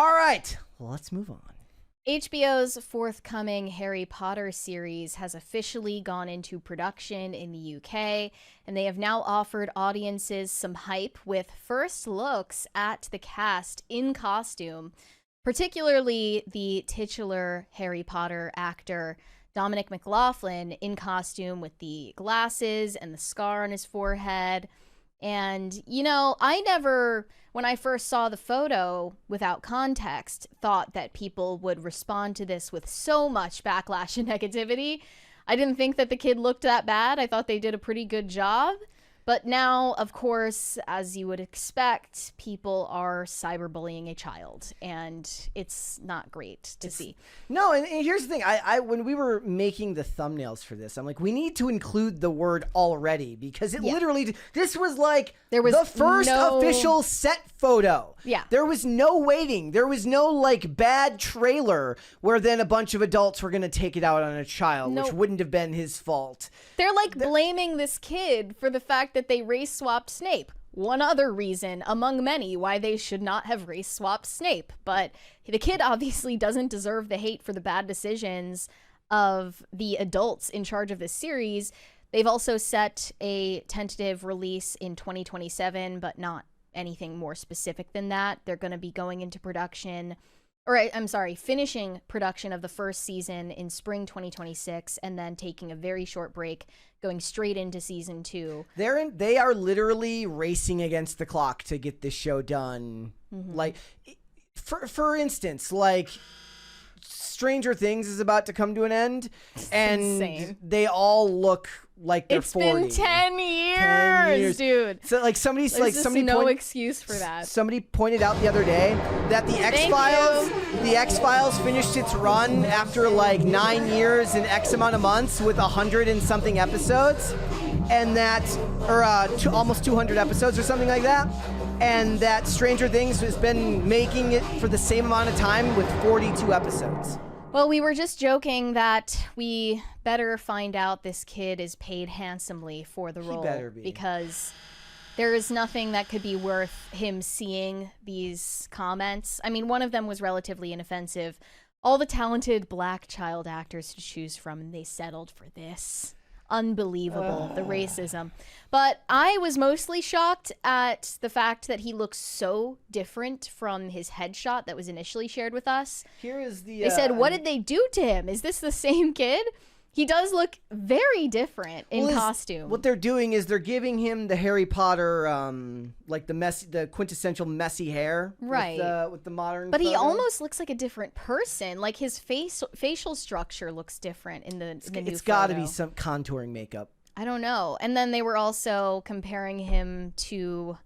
All right, let's move on. HBO's forthcoming Harry Potter series has officially gone into production in the UK, and they have now offered audiences some hype with first looks at the cast in costume, particularly the titular Harry Potter actor Dominic McLaughlin in costume with the glasses and the scar on his forehead. And, I never, when I first saw the photo without context, thought that people would respond to this with so much backlash and negativity. I didn't think that the kid looked that bad. I thought they did a pretty good job. But now, of course, as you would expect, people are cyberbullying a child, and it's not great to see. No, and here's the thing. I when we were making the thumbnails for this, I'm like, we need to include the word already, because it literally, this was like the first official set photo. Yeah. There was no waiting. There was no like bad trailer where then a bunch of adults were going to take it out on a child, which wouldn't have been his fault. They're like blaming this kid for the fact that they race swapped Snape. One other reason among many why they should not have race swapped Snape. But the kid obviously doesn't deserve the hate for the bad decisions of the adults in charge of this series. They've also set a tentative release in 2027, but not anything more specific than that. They're going to be going into production, finishing production of the first season in spring 2026, and then taking a very short break, going straight into season 2. They are literally racing against the clock to get this show done. Mm-hmm. Like, for instance, like Stranger Things is about to come to an end, and insane. They all look like they're 40. It's been 10 years, dude. So like somebody excuse for that. Somebody pointed out the other day that the X-Files finished its run after like 9 years and X amount of months with 100 and something episodes, and that almost 200 episodes or something like that. And that Stranger Things has been making it for the same amount of time with 42 episodes. Well, we were just joking that we better find out this kid is paid handsomely for the role. He better be. Because there is nothing that could be worth him seeing these comments. I mean, one of them was relatively inoffensive. All the talented black child actors to choose from, and they settled for this. Unbelievable, the racism. But I was mostly shocked at the fact that he looks so different from his headshot that was initially shared with us. Here is the... They said, what did they do to him? Is this the same kid? He does look very different in costume. What they're doing is they're giving him the Harry Potter, like the quintessential messy hair, right? With the modern. But photo. He almost looks like a different person. Like his facial structure looks different in the new It's got to photo. be some contouring makeup. I don't know. And then they were also comparing him to,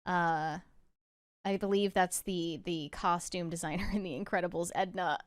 I believe that's the costume designer in The Incredibles, Edna.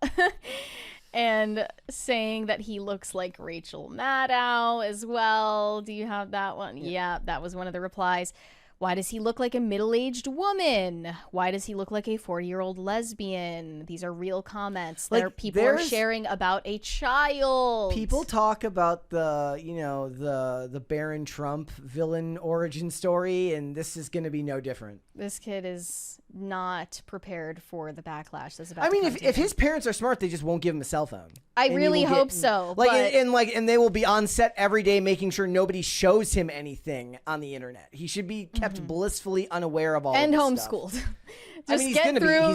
And saying that he looks like Rachel Maddow as well. Do you have that one? Yeah, that was one of the replies. Why does he look like a middle-aged woman? Why does he look like a 40-year-old lesbian? These are real comments that people are sharing about a child. People talk about the Baron Trump villain origin story, and this is going to be no different. This kid is not prepared for the backlash that's about. I mean, if his parents are smart, they just won't give him a cell phone. I really hope so. And they will be on set every day, making sure nobody shows him anything on the internet. He should be kept blissfully unaware of all. And of homeschooled. Stuff. I mean, he's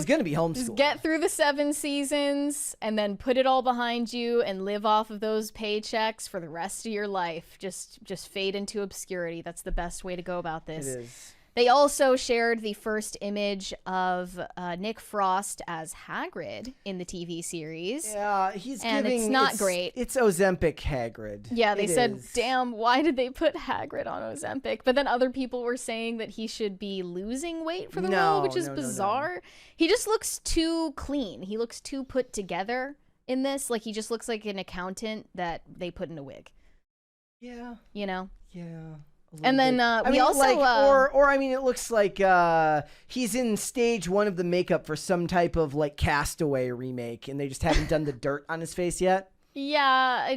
gonna be homeschooled. Just get through the 7 seasons and then put it all behind you and live off of those paychecks for the rest of your life. Just fade into obscurity. That's the best way to go about this. It is. They also shared the first image of Nick Frost as Hagrid in the TV series. Yeah, it's not great. It's Ozempic Hagrid. Yeah, they said, damn, why did they put Hagrid on Ozempic? But then other people were saying that he should be losing weight for the role, which is bizarre. No. He just looks too clean. He looks too put together in this. Like, he just looks like an accountant that they put in a wig. Yeah. You know? Yeah. And then it looks like he's in stage 1 of the makeup for some type of like Castaway remake, and they just haven't done the dirt on his face yet. Yeah,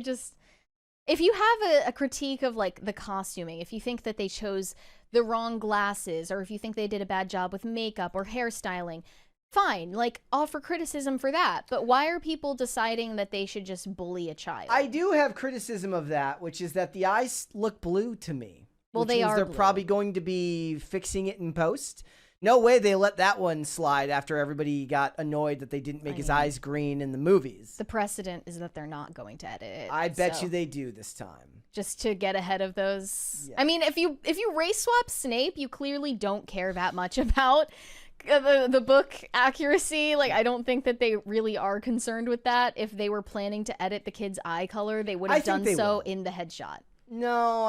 if you have a critique of like the costuming, if you think that they chose the wrong glasses, or if you think they did a bad job with makeup or hairstyling, fine, like offer criticism for that. But why are people deciding that they should just bully a child? I do have criticism of that, which is that the eyes look blue to me. Well, which they means are they're blue. probably going to be fixing it in post. No way they let that one slide after everybody got annoyed that they didn't make his eyes green in the movies. The precedent is that they're not going to edit it. I bet so you they do this time. just to get ahead of those. Yeah. I mean, if you race swap Snape, you clearly don't care that much about the book accuracy. Like, I don't think that they really are concerned with that. If they were planning to edit the kid's eye color, they would I have think done they so will. in the headshot. No,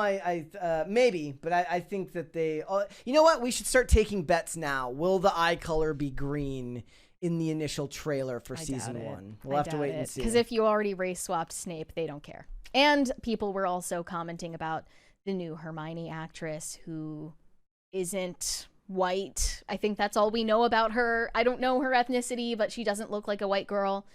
maybe, but I think that they. You know what? We should start taking bets now. Will the eye color be green in the initial trailer for season 1? We'll have to wait and see. Because if you already race swapped Snape, they don't care. And people were also commenting about the new Hermione actress who isn't white. I think that's all we know about her. I don't know her ethnicity, but she doesn't look like a white girl.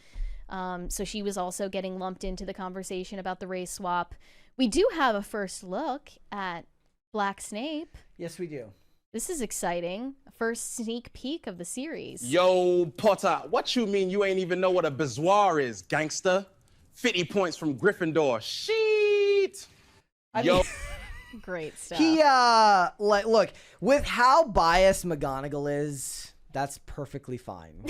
So she was also getting lumped into the conversation about the race swap. We do have a first look at Black Snape. Yes, we do. This is exciting. A first sneak peek of the series. Yo, Potter, what you mean you ain't even know what a bizarre is, gangster? 50 points from Gryffindor. Sheet. Yo. Great stuff. He look, with how biased McGonagall is, that's perfectly fine.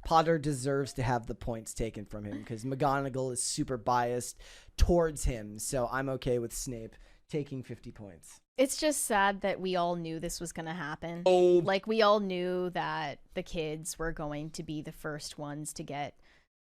Potter deserves to have the points taken from him because McGonagall is super biased towards him. So I'm okay with Snape taking 50 points. It's just sad that we all knew this was going to happen. Oh. Like, we all knew that the kids were going to be the first ones to get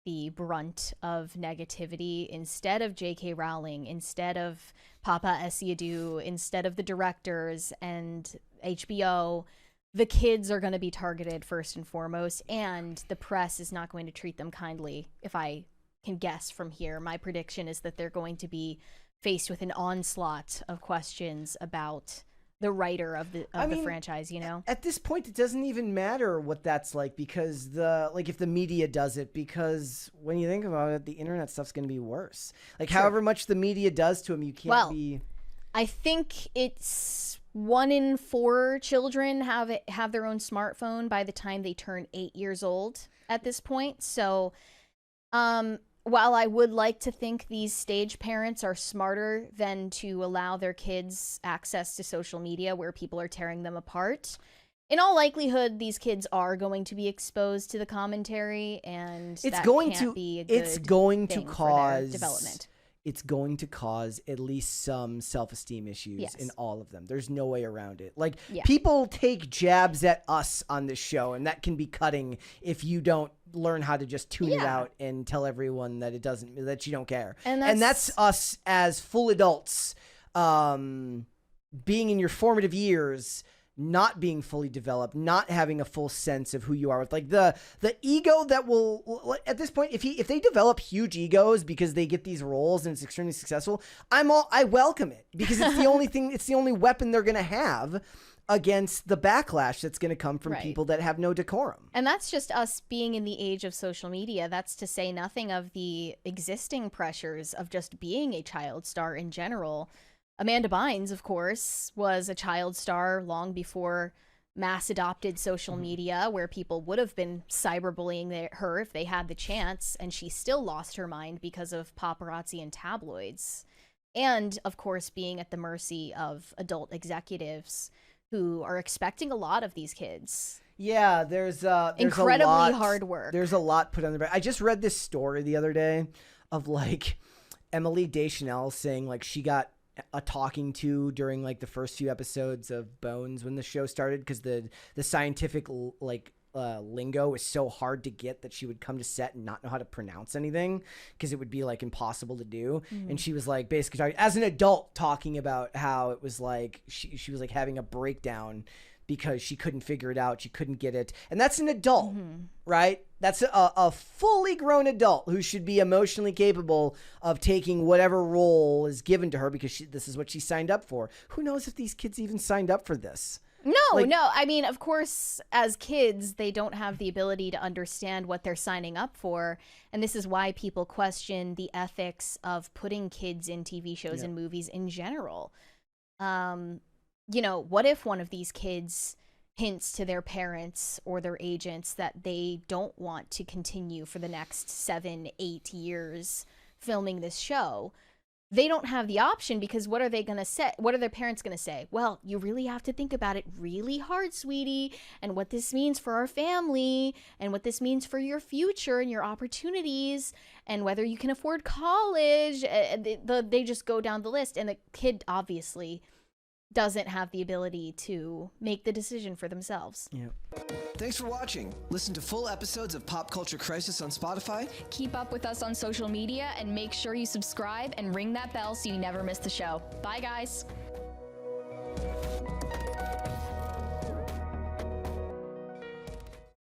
the brunt of negativity instead of J.K. Rowling, instead of Papa Essiadu, instead of the directors and HBO. The kids are going to be targeted first and foremost, and the press is not going to treat them kindly. If I can guess from here, my prediction is that they're going to be faced with an onslaught of questions about the writer of the franchise, you know? At this point, it doesn't even matter what that's like because if the media does it, because when you think about it, the internet stuff's going to be worse. Like, however much the media does to him, you can't be... I think it's 1 in 4 children have their own smartphone by the time they turn 8 years old at this point. So, while I would like to think these stage parents are smarter than to allow their kids access to social media where people are tearing them apart, in all likelihood, these kids are going to be exposed to the commentary, and It's that going can't to be a good it's going to thing for their cause development. It's going to cause at least some self-esteem issues Yes. in all of them. There's no way around it. Like, Yeah. people take jabs at us on this show, and that can be cutting if you don't learn how to just tune it Yeah. out and tell everyone that that you don't care. And that's us as full adults, being in your formative years, not being fully developed, not having a full sense of who you are, with like the ego that will, at this point, if they develop huge egos because they get these roles and it's extremely successful, I welcome it because it's the only thing, it's the only weapon they're gonna have against the backlash that's going to come from Right. people that have no decorum. And that's just us being in the age of social media. That's to say nothing of the existing pressures of just being a child star in general. Amanda Bynes, of course, was a child star long before mass adopted social media, where people would have been cyberbullying her if they had the chance, and she still lost her mind because of paparazzi and tabloids. And, of course, being at the mercy of adult executives who are expecting a lot of these kids. Yeah, there's Incredibly a lot, hard work. There's a lot put on the back. I just read this story the other day of like Emily Deschanel saying like she got a talking to during like the first few episodes of Bones when the show started because the scientific lingo was so hard to get that she would come to set and not know how to pronounce anything because it would be like impossible to do. And she was like basically talking as an adult, talking about how it was like she was like having a breakdown because she couldn't figure it out, she couldn't get it. And that's an adult, right? That's a fully grown adult who should be emotionally capable of taking whatever role is given to her because this is what she signed up for. Who knows if these kids even signed up for this? No. I mean, of course, as kids, they don't have the ability to understand what they're signing up for. And this is why people question the ethics of putting kids in TV shows and movies in general. What if one of these kids hints to their parents or their agents that they don't want to continue for the next 7-8 years filming this show, they don't have the option, because what are they going to say? What are their parents going to say? Well, you really have to think about it really hard, sweetie, and what this means for our family, and what this means for your future and your opportunities, and whether you can afford college. They just go down the list, and the kid obviously doesn't have the ability to make the decision for themselves. Yeah. Thanks for watching. Listen to full episodes of Pop Culture Crisis on Spotify. Keep up with us on social media and make sure you subscribe and ring that bell so you never miss the show. Bye, guys.